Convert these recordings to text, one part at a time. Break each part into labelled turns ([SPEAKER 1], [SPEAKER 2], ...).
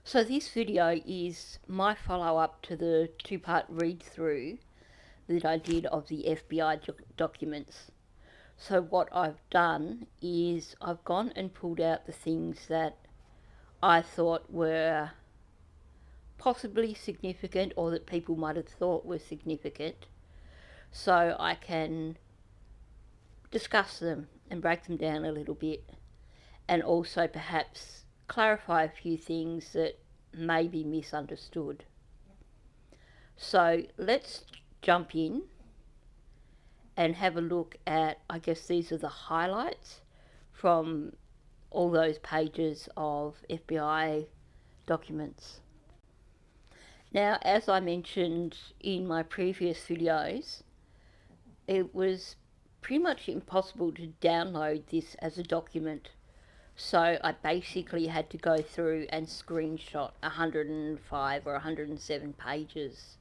[SPEAKER 1] So this video is my follow-up to the two-part read-through that I did of the FBI documents. So what I've done is I've gone and pulled out the things that I thought were possibly significant or that people might have thought were significant, so I can discuss them and break them down a little bit, and also perhaps clarify a few things that may be misunderstood. So let's jump in and have a look at, I guess these are the highlights from all those pages of FBI documents. Now, as I mentioned in my previous videos, it was pretty much impossible to download this as a document. So I basically had to go through and screenshot 105 or 107 pages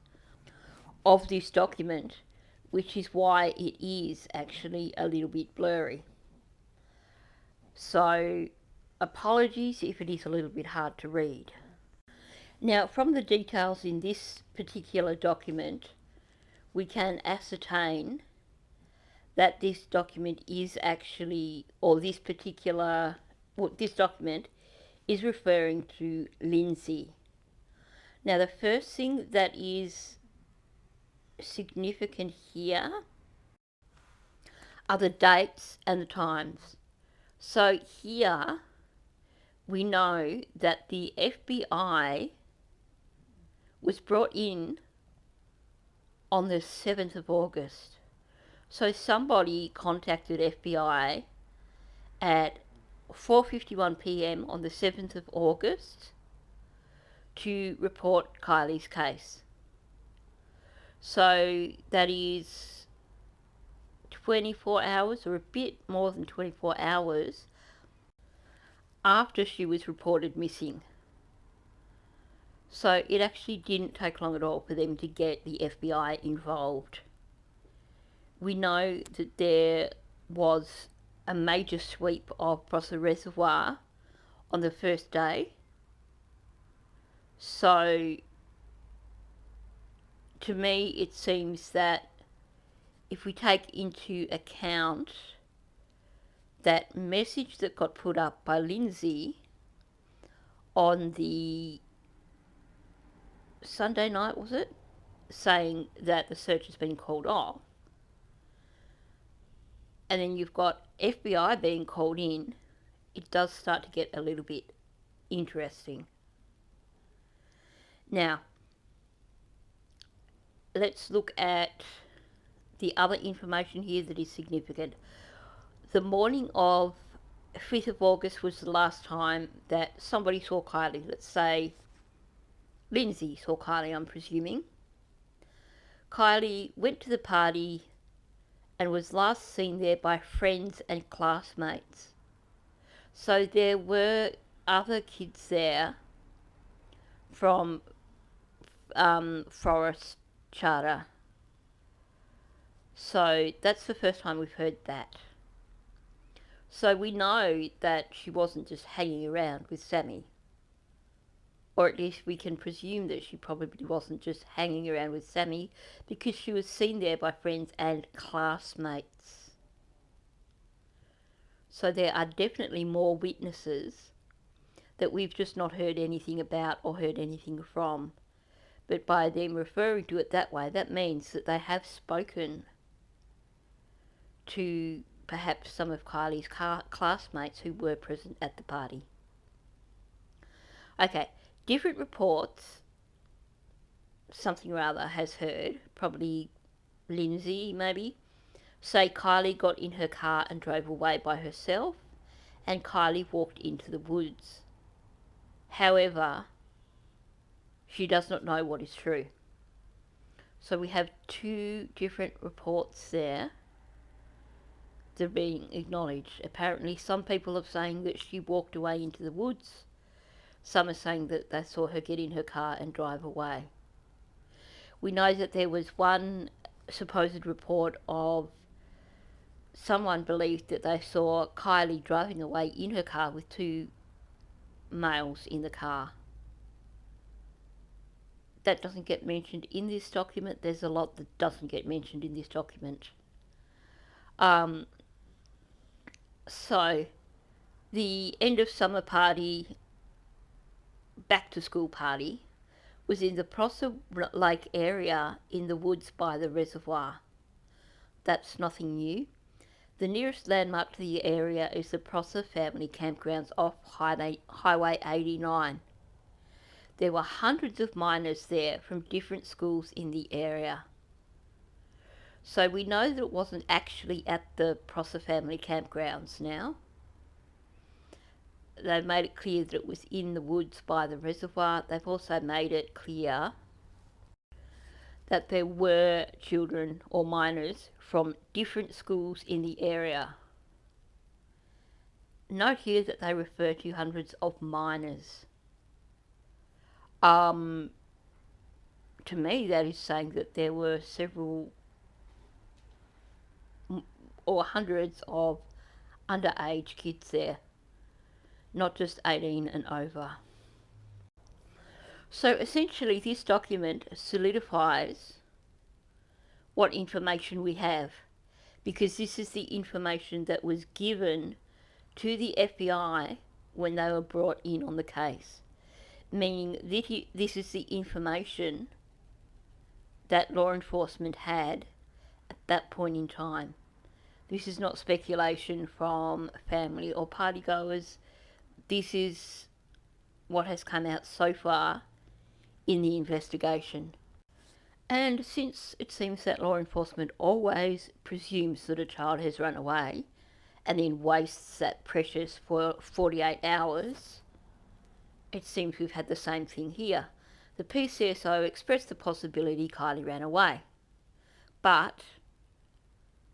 [SPEAKER 1] of this document, which is why it is actually a little bit blurry. So apologies if it is a little bit hard to read. Now, from the details in this particular document, we can ascertain that this document is actually, or this document is referring to Lindsay. Now, the first thing that is significant here are the dates and the times. So here we know that the FBI was brought in on the 7th of August. So somebody contacted FBI at 4:51 p.m. on the 7th of August to report Kiely's case. So that is 24 hours or a bit more than 24 hours after she was reported missing. So it actually didn't take long at all for them to get the FBI involved. We know that there was a major sweep across the reservoir on the first day. So to me it seems that if we take into account that message that got put up by Lindsay on the Sunday night, was it, saying that the search has been called off, and then you've got FBI being called in, it does start to get a little bit interesting. Now, let's look at the other information here that is significant. The morning of 5th of August was the last time that somebody saw Kiely. Let's say Lindsay saw Kiely, I'm presuming. Kiely went to the party and was last seen there by friends and classmates. So there were other kids there from Forest Charter. So that's the first time we've heard that. So we know that she wasn't just hanging around with Sammy. Or at least we can presume that she probably wasn't just hanging around with Sammy, because she was seen there by friends and classmates. So there are definitely more witnesses that we've just not heard anything about or heard anything from. But by them referring to it that way, that means that they have spoken to perhaps some of Kiely's classmates who were present at the party. Okay, different reports, something or other has heard, probably Lindsay maybe, say Kiely got in her car and drove away by herself, and Kiely walked into the woods. However, she does not know what is true. So we have two different reports there that are being acknowledged. Apparently some people are saying that she walked away into the woods. Some are saying that they saw her get in her car and drive away. We know that there was one supposed report of someone believed that they saw Kiely driving away in her car with two males in the car. that doesn't get mentioned in this document. There's a lot that doesn't get mentioned in this document. So, the end of summer party, back to school party, was in the Prosser Lake area in the woods by the reservoir. That's nothing new. The nearest landmark to the area is the Prosser family campgrounds off Highway 89. There were hundreds of minors there from different schools in the area. So we know that it wasn't actually at the Prosser family campgrounds now. They've made it clear that it was in the woods by the reservoir. They've also made it clear that there were children or minors from different schools in the area. Note here that they refer to hundreds of minors. To me, that is saying that there were several or hundreds of underage kids there, not just 18 and over. So essentially, this document solidifies what information we have, because this is the information that was given to the FBI when they were brought in on the case, meaning that this is the information that law enforcement had at that point in time. This is not speculation from family or partygoers. This is what has come out so far in the investigation. And since it seems that law enforcement always presumes that a child has run away and then wastes that precious for 48 hours, it seems we've had the same thing here. The PCSO expressed the possibility Kiely ran away, but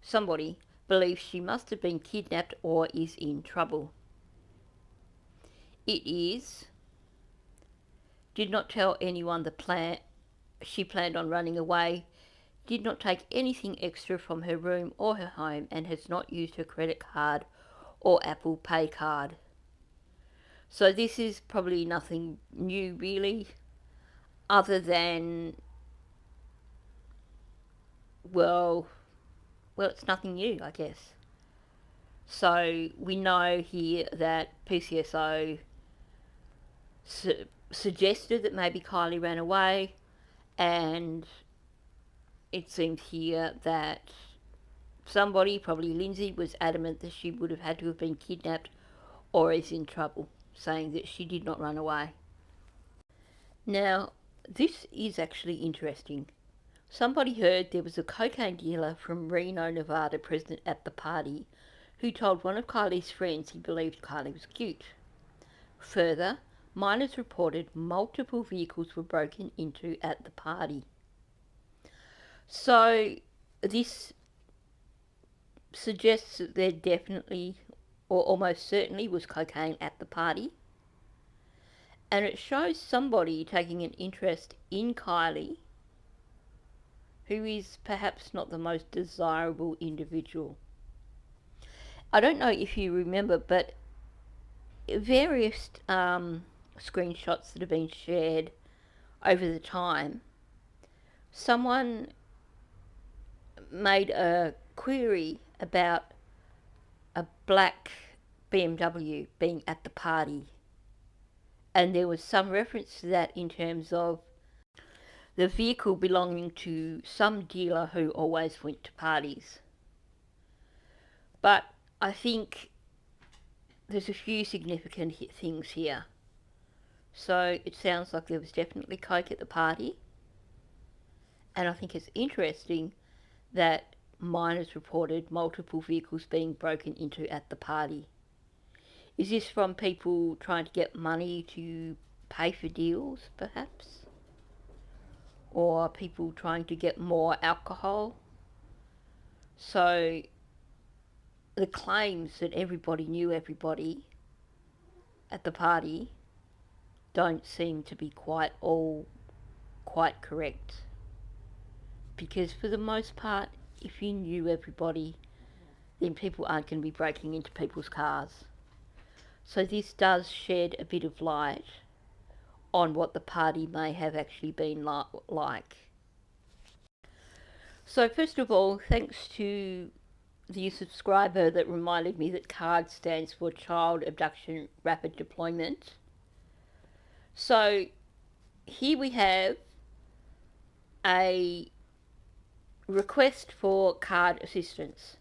[SPEAKER 1] somebody believes she must have been kidnapped or is in trouble. Did not tell anyone she planned on running away, did not take anything extra from her room or her home, and has not used her credit card or Apple Pay card. So this is probably nothing new really, other than, well, it's nothing new, I guess. So we know here that PCSO suggested that maybe Kiely ran away, and it seems here that somebody, probably Lindsay, was adamant that she would have had to have been kidnapped or is in trouble, saying that she did not run away. Now, this is actually interesting. Somebody heard there was a cocaine dealer from Reno, Nevada present at the party who told one of Kiely's friends he believed Kiely was cute. Further, minors reported multiple vehicles were broken into at the party. So this suggests that there definitely or almost certainly was cocaine at the party. And it shows somebody taking an interest in Kiely, who is perhaps not the most desirable individual. I don't know if you remember, but various screenshots that have been shared over the time, someone made a query about a black BMW being at the party, and there was some reference to that in terms of the vehicle belonging to some dealer who always went to parties. But I think there's a few significant things here. So it sounds like there was definitely coke at the party, and I think it's interesting that minors reported multiple vehicles being broken into at the party. Is this from people trying to get money to pay for deals, perhaps? Or people trying to get more alcohol? So the claims that everybody knew everybody at the party don't seem to be quite correct. Because for the most part, if you knew everybody, then people aren't going to be breaking into people's cars. So this does shed a bit of light on what the party may have actually been like. So first of all, thanks to the subscriber that reminded me that CARD stands for Child Abduction Rapid Deployment. So here we have a request for CARD assistance.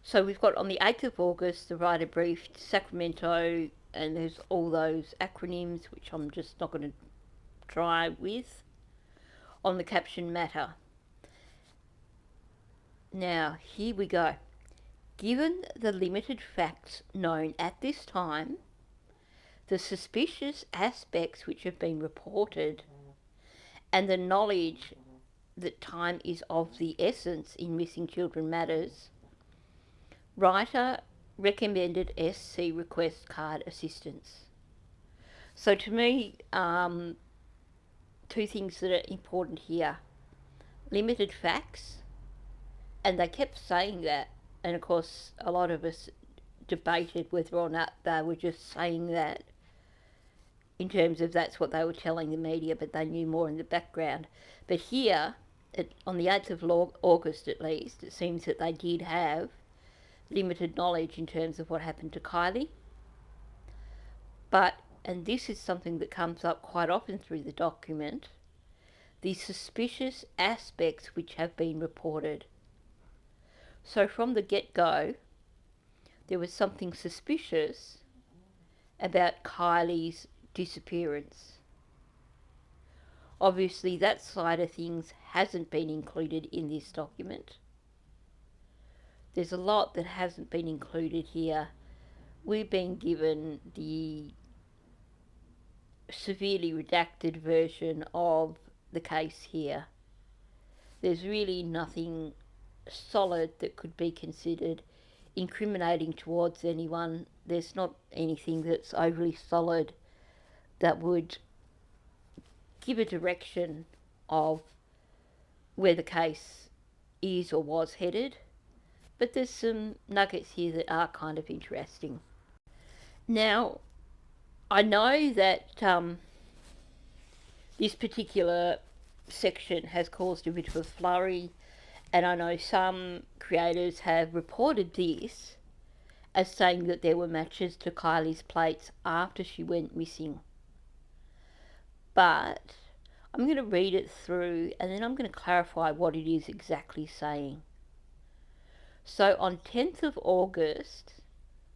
[SPEAKER 1] So we've got on the 8th of August, the writer briefed Sacramento, and there's all those acronyms, which I'm just not going to try with, on the caption matter. Now, here we go. Given the limited facts known at this time, the suspicious aspects which have been reported, and the knowledge that time is of the essence in missing children matters, writer recommended SC request CARD assistance. So to me, two things that are important here. Limited facts, and they kept saying that, and of course a lot of us debated whether or not they were just saying that in terms of that's what they were telling the media, but they knew more in the background. But here, on the 8th of August at least, it seems that they did have limited knowledge in terms of what happened to Kiely. But, and this is something that comes up quite often through the document, the suspicious aspects which have been reported. So from the get-go, there was something suspicious about Kiely's disappearance. Obviously, that side of things hasn't been included in this document. There's a lot that hasn't been included here. We've been given the severely redacted version of the case here. There's really nothing solid that could be considered incriminating towards anyone. There's not anything that's overly solid that would give a direction of where the case is or was headed, but there's some nuggets here that are kind of interesting. Now, I know that this particular section has caused a bit of a flurry, and I know some creators have reported this as saying that there were matches to Kiely's plates after she went missing. But I'm going to read it through and then I'm going to clarify what it is exactly saying. So on 10th of August,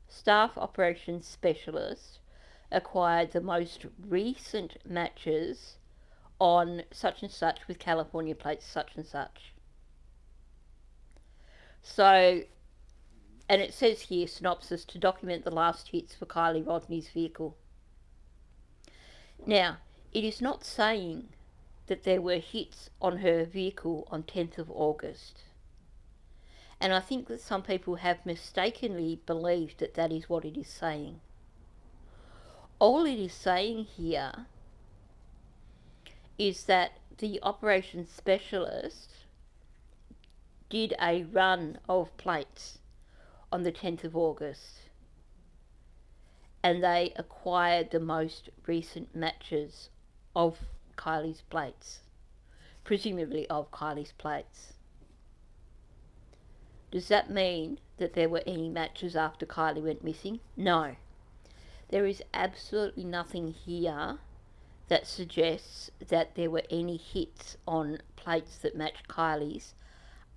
[SPEAKER 1] Staff Operations Specialist acquired the most recent matches on such and such with California plates such and such. So, and it says here, synopsis, to document the last hits for Kiely Rodni's vehicle. Now, it is not saying that there were hits on her vehicle on 10th of August. And I think that some people have mistakenly believed that that is what it is saying. All it is saying here is that the operations specialist did a run of plates on the 10th of August, and they acquired the most recent matches of Kiely's plates, presumably of Kiely's plates. Does that mean that there were any matches after Kiely went missing? No. There is absolutely nothing here that suggests that there were any hits on plates that matched Kiely's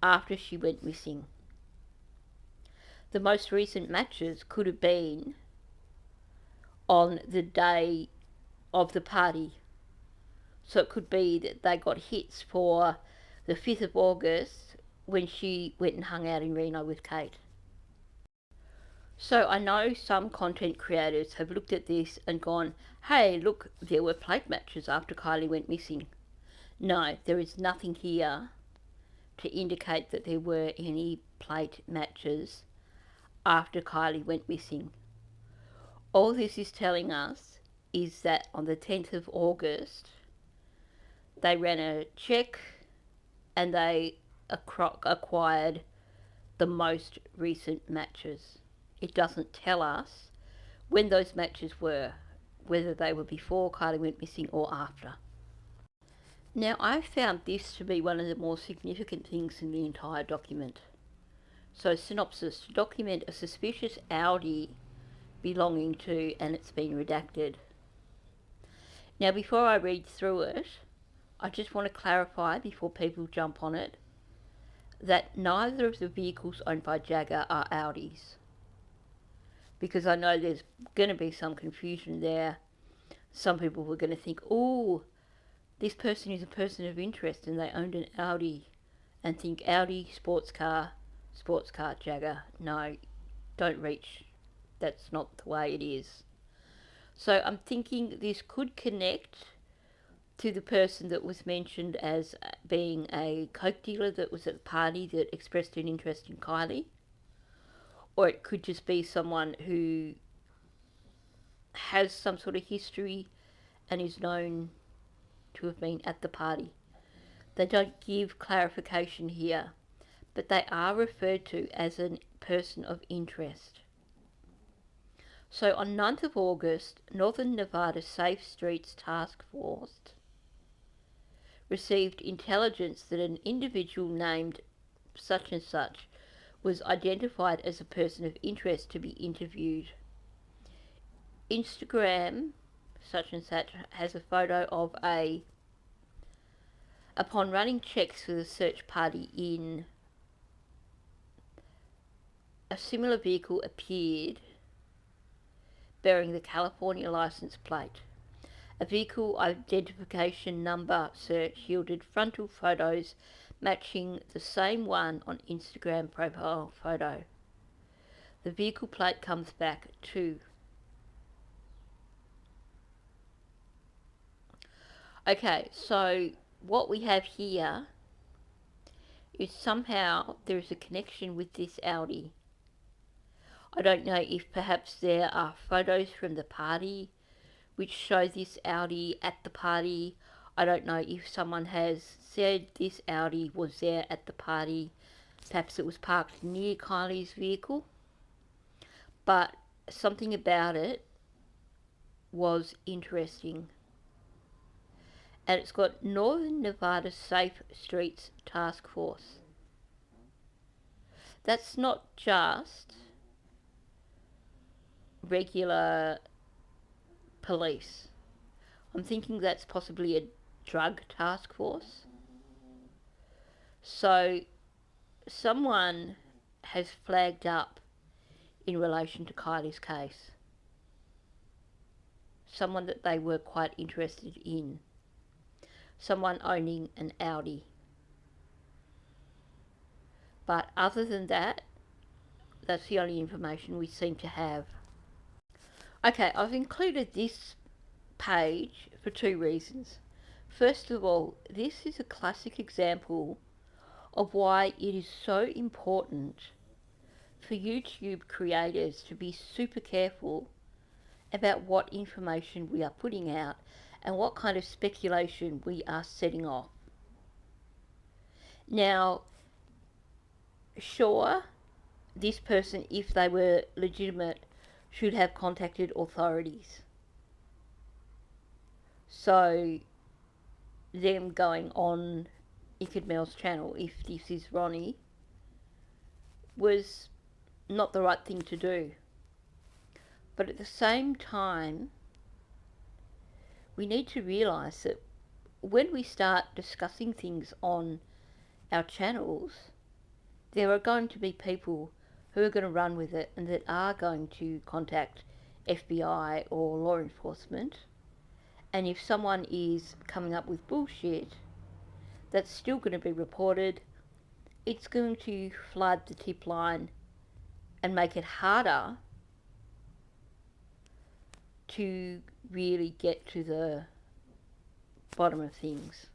[SPEAKER 1] after she went missing. The most recent matches could have been on the day of the party. So it could be that they got hits for the 5th of August when she went and hung out in Reno with Kate. So I know some content creators have looked at this and gone, hey, look, there were plate matches after Kiely went missing. No, there is nothing here to indicate that there were any plate matches after Kiely went missing. All this is telling us is that on the 10th of August, they ran a check and they acquired the most recent matches. It doesn't tell us when those matches were. whether they were before Kiely went missing or after. Now, I found this to be one of the more significant things in the entire document. So, synopsis: to document a suspicious Audi belonging to, and it's been redacted. Now, before I read through it, I just want to clarify before people jump on it that neither of the vehicles owned by Jagger are Audis, because I know there's going to be some confusion there. Some people were going to think, oh, this person is a person of interest and they owned an Audi, and think Audi, sports car, Jagger. No, don't reach. That's not the way it is. So I'm thinking this could connect to the person that was mentioned as being a coke dealer that was at the party that expressed an interest in Kiely. Or it could just be someone who has some sort of history and is known to have been at the party. They don't give clarification here, but they are referred to as a person of interest. So on 9th of August, Northern Nevada Safe Streets Task Force received intelligence that an individual named such and such was identified as a person of interest to be interviewed. Instagram such and such has a photo of a, upon running checks for the search party in, a similar vehicle appeared bearing the California license plate. A vehicle identification number search yielded frontal photos matching the same one on Instagram profile photo. The vehicle plate comes back too. Okay, so what we have here is somehow there is a connection with this Audi. I don't know if perhaps there are photos from the party which show this Audi at the party. I don't know if someone has said this Audi was there at the party. Perhaps it was parked near Kiely's vehicle. But something about it was interesting. And it's got Northern Nevada Safe Streets Task Force. That's not just regular police. I'm thinking that's possibly a drug task force. So someone has flagged up in relation to Kiely's case. Someone that they were quite interested in. Someone owning an Audi. But other than that, that's the only information we seem to have. Okay, I've included this page for two reasons. First of all, this is a classic example of why it is so important for YouTube creators to be super careful about what information we are putting out and what kind of speculation we are setting off. Now, sure, this person, if they were legitimate, should have contacted authorities. So, them going on Iked Mel's channel, if this is Ronnie, was not the right thing to do. But at the same time, we need to realise that when we start discussing things on our channels, there are going to be people who are going to run with it and that are going to contact FBI or law enforcement. And if someone is coming up with bullshit, that's still going to be reported. It's going to flood the tip line and make it harder to really get to the bottom of things.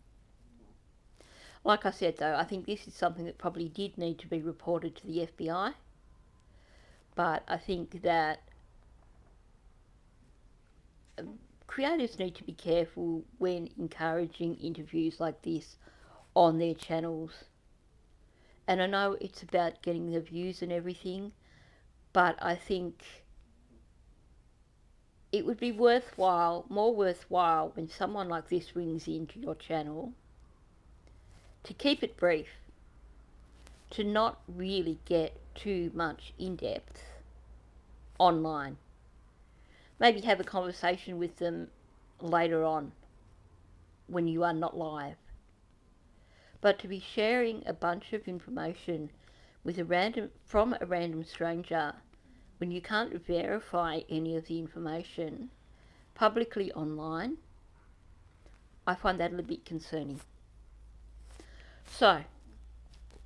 [SPEAKER 1] Like I said though, I think this is something that probably did need to be reported to the FBI, but I think that creators need to be careful when encouraging interviews like this on their channels. And I know it's about getting the views and everything, but I think it would be more worthwhile when someone like this rings into your channel to keep it brief, to not really get too much in depth online. Maybe have a conversation with them later on when you are not live. But to be sharing a bunch of information from a random stranger when you can't verify any of the information publicly online, I find that a little bit concerning. So,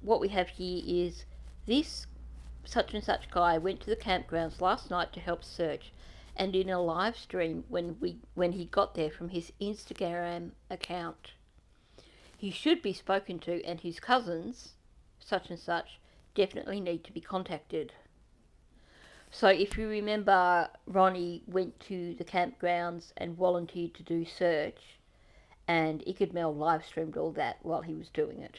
[SPEAKER 1] what we have here is this such and such guy went to the campgrounds last night to help search, and in a live stream when he got there from his Instagram account, he should be spoken to, and his cousins, such and such, definitely need to be contacted. So if you remember, Ronnie went to the campgrounds and volunteered to do search, and Ikadmel live streamed all that while he was doing it.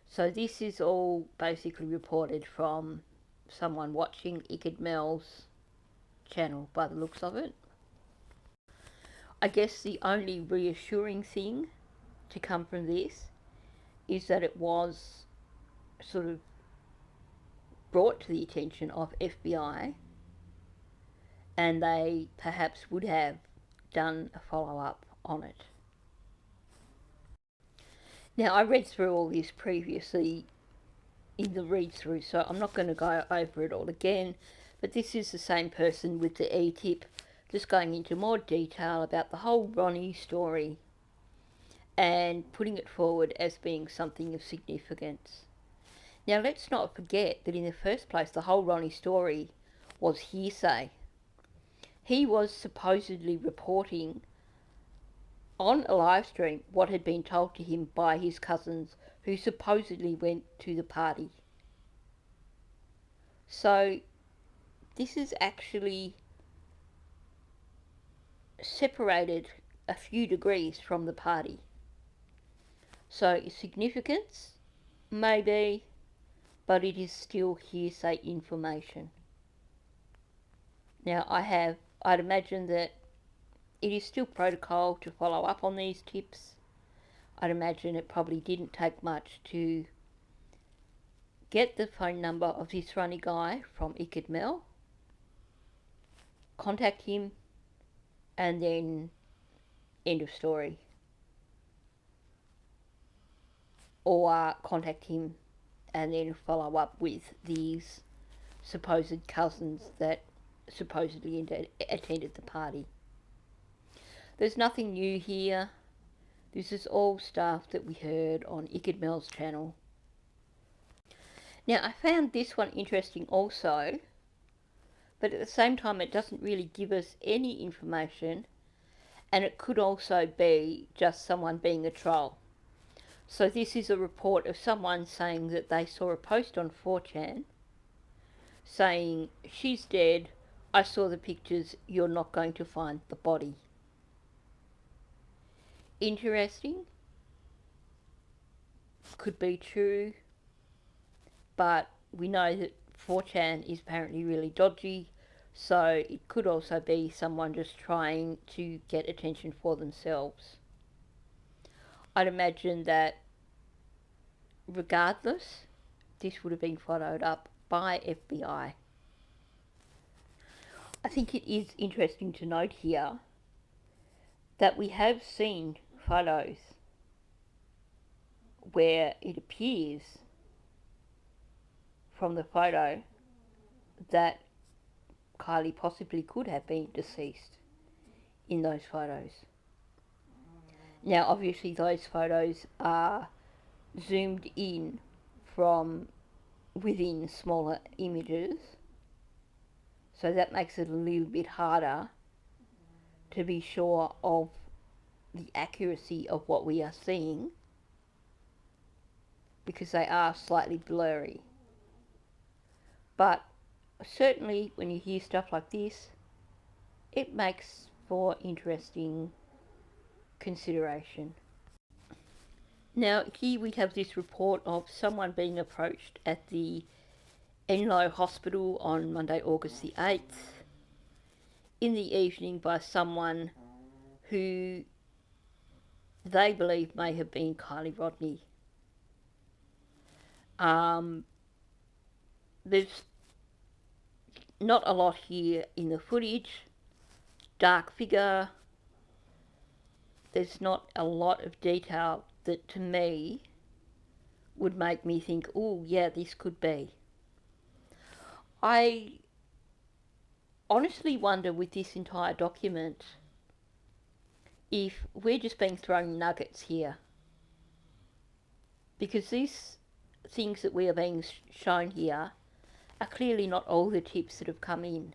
[SPEAKER 1] So this is all basically reported from someone watching Ikadmel's channel by the looks of it. I guess the only reassuring thing to come from this is that it was sort of brought to the attention of FBI, and they perhaps would have done a follow-up on it. Now, I read through all this previously in the read-through, so I'm not going to go over it all again, but this is the same person with the e-tip, just going into more detail about the whole Ronnie story and putting it forward as being something of significance. Now, let's not forget that in the first place, the whole Ronnie story was hearsay. He was supposedly reporting on a live stream what had been told to him by his cousins, who supposedly went to the party. So this is actually separated a few degrees from the party. So significance, maybe, but it is still hearsay information. Now I'd imagine that it is still protocol to follow up on these tips. I'd imagine it probably didn't take much to get the phone number of this Ronnie guy from Ikadmel, contact him, and then end of story. Or contact him and then follow up with these supposed cousins that supposedly attended the party. There's nothing new here. This is all stuff that we heard on Ikadmel's channel. Now, I found this one interesting also, but at the same time it doesn't really give us any information, and it could also be just someone being a troll. So this is a report of someone saying that they saw a post on 4chan saying, "She's dead, I saw the pictures, you're not going to find the body." Interesting. Could be true. But we know that 4chan is apparently really dodgy, so it could also be someone just trying to get attention for themselves. I'd imagine that regardless, this would have been followed up by FBI. I think it is interesting to note here that we have seen photos where it appears from the photo that Kiely possibly could have been deceased in those photos. Now, obviously, those photos are zoomed in from within smaller images, so that makes it a little bit harder to be sure of the accuracy of what we are seeing, because they are slightly blurry. But certainly when you hear stuff like this, it makes for interesting consideration. Now, here we have this report of someone being approached at the Enloe Hospital on Monday, August the 8th, in the evening by someone who they believe may have been Kiely Rodni. There's not a lot here in the footage. Dark figure. There's not a lot of detail that to me would make me think, oh yeah, this could be. I honestly wonder with this entire document if we're just being thrown nuggets here. Because these things that we are being shown here are clearly not all the tips that have come in.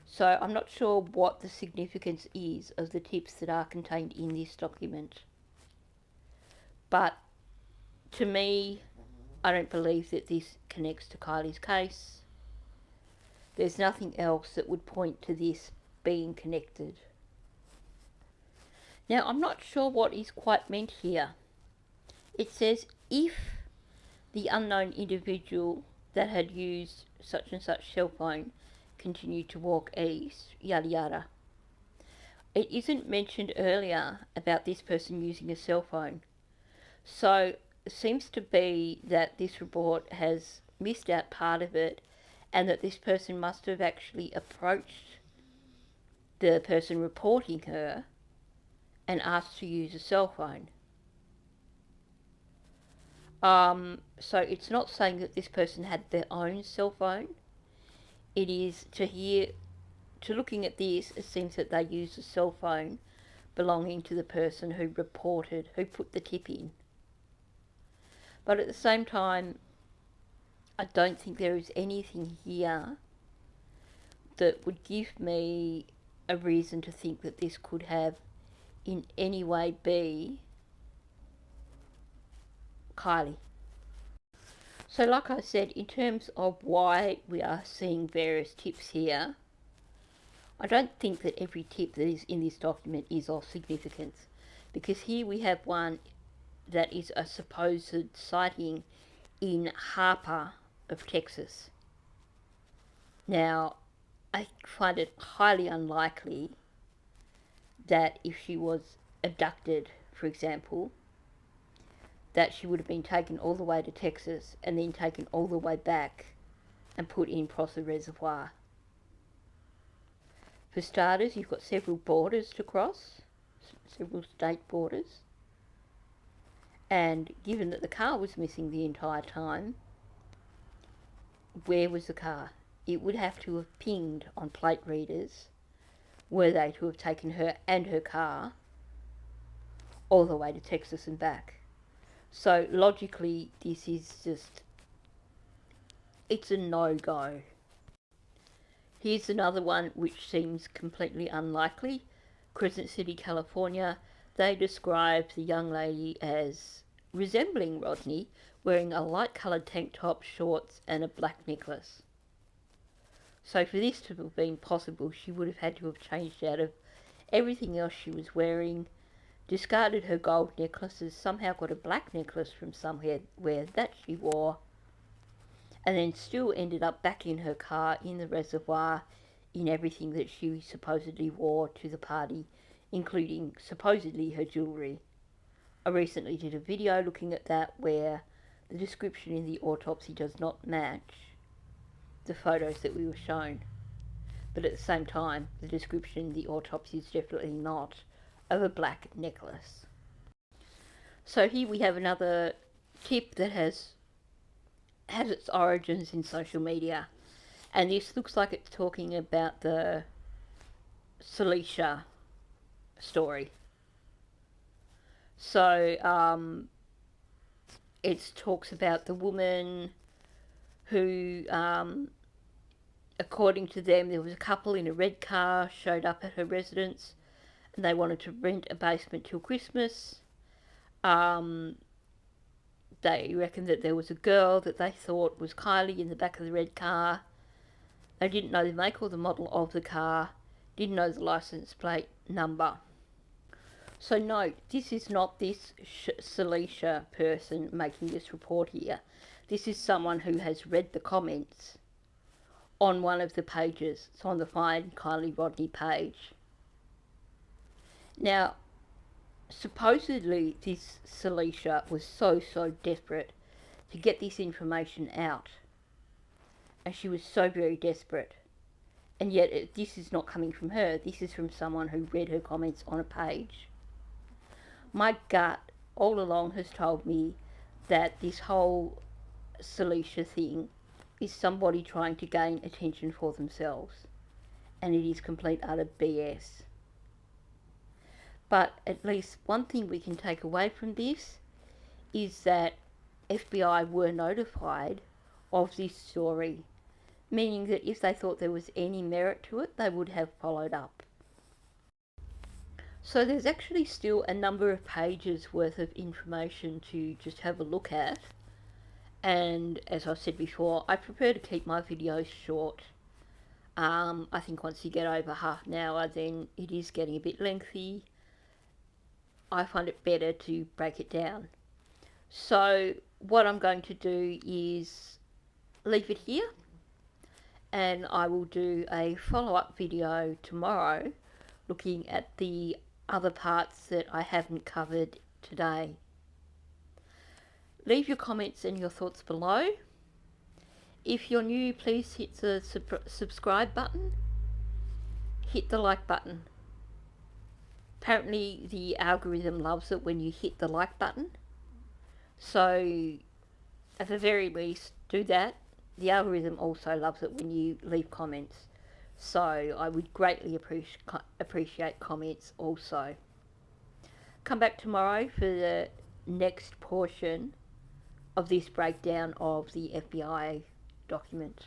[SPEAKER 1] So I'm not sure what the significance is of the tips that are contained in this document. But to me, I don't believe that this connects to Kiely's case. There's nothing else that would point to this being connected. Now, I'm not sure what is quite meant here. It says, if the unknown individual that had used such and such cell phone continued to walk east, yada yada. It isn't mentioned earlier about this person using a cell phone. So it seems to be that this report has missed out part of it, and that this person must have actually approached the person reporting her and asked to use a cell phone. So it's not saying that this person had their own cell phone. It is to looking at this, it seems that they used a cell phone belonging to the person who put the tip in. But at the same time, I don't think there is anything here that would give me a reason to think that this could have in any way be Kiely. So like I said, in terms of why we are seeing various tips here, I don't think that every tip that is in this document is of significance, because here we have one that is a supposed sighting in Harper of Texas. Now, I find it highly unlikely that if she was abducted, for example, that she would have been taken all the way to Texas and then taken all the way back and put in Prosser Reservoir. For starters, you've got several borders to cross, several state borders, and given that the car was missing the entire time, where was the car? It would have to have pinged on plate readers were they to have taken her and her car all the way to Texas and back. So logically, this is just, it's a no-go. Here's another one which seems completely unlikely. Crescent City, California. They describe the young lady as resembling Rodney, wearing a light-coloured tank top, shorts, and a black necklace. So for this to have been possible, she would have had to have changed out of everything else she was wearing, discarded her gold necklaces, somehow got a black necklace from somewhere that she wore, and then still ended up back in her car in the reservoir in everything that she supposedly wore to the party, including supposedly her jewellery. I recently did a video looking at that where the description in the autopsy does not match the photos that we were shown. But at the same time, the description in the autopsy is definitely not of a black necklace. So here we have another tip that has its origins in social media, and this looks like it's talking about the Celicia story. So it talks about the woman who, according to them, there was a couple in a red car showed up at her residence and they wanted to rent a basement till Christmas. They reckon that there was a girl that they thought was Kiely in the back of the red car. They didn't know the make or the model of the car, didn't know the license plate number. So note, this is not this Celicia person making this report here. This is someone who has read the comments on one of the pages. It's on the Find Kiely Rodni page. Now, supposedly this Celicia was so desperate to get this information out. And she was so very desperate. And yet this is not coming from her. This is from someone who read her comments on a page. My gut all along has told me that this whole Celicia thing is somebody trying to gain attention for themselves. And it is complete utter BS. But at least one thing we can take away from this is that FBI were notified of this story, meaning that if they thought there was any merit to it, they would have followed up. So there's actually still a number of pages worth of information to just have a look at. And as I said before, I prefer to keep my videos short. I think once you get over half an hour, then it is getting a bit lengthy. I find it better to break it down. So what I'm going to do is leave it here, and I will do a follow-up video tomorrow looking at the other parts that I haven't covered today. Leave your comments and your thoughts below. If you're new, please hit the subscribe button, hit the like button. Apparently the algorithm loves it when you hit the like button, so at the very least do that. The algorithm also loves it when you leave comments, so I would greatly appreciate comments also. Come back tomorrow for the next portion of this breakdown of the FBI document.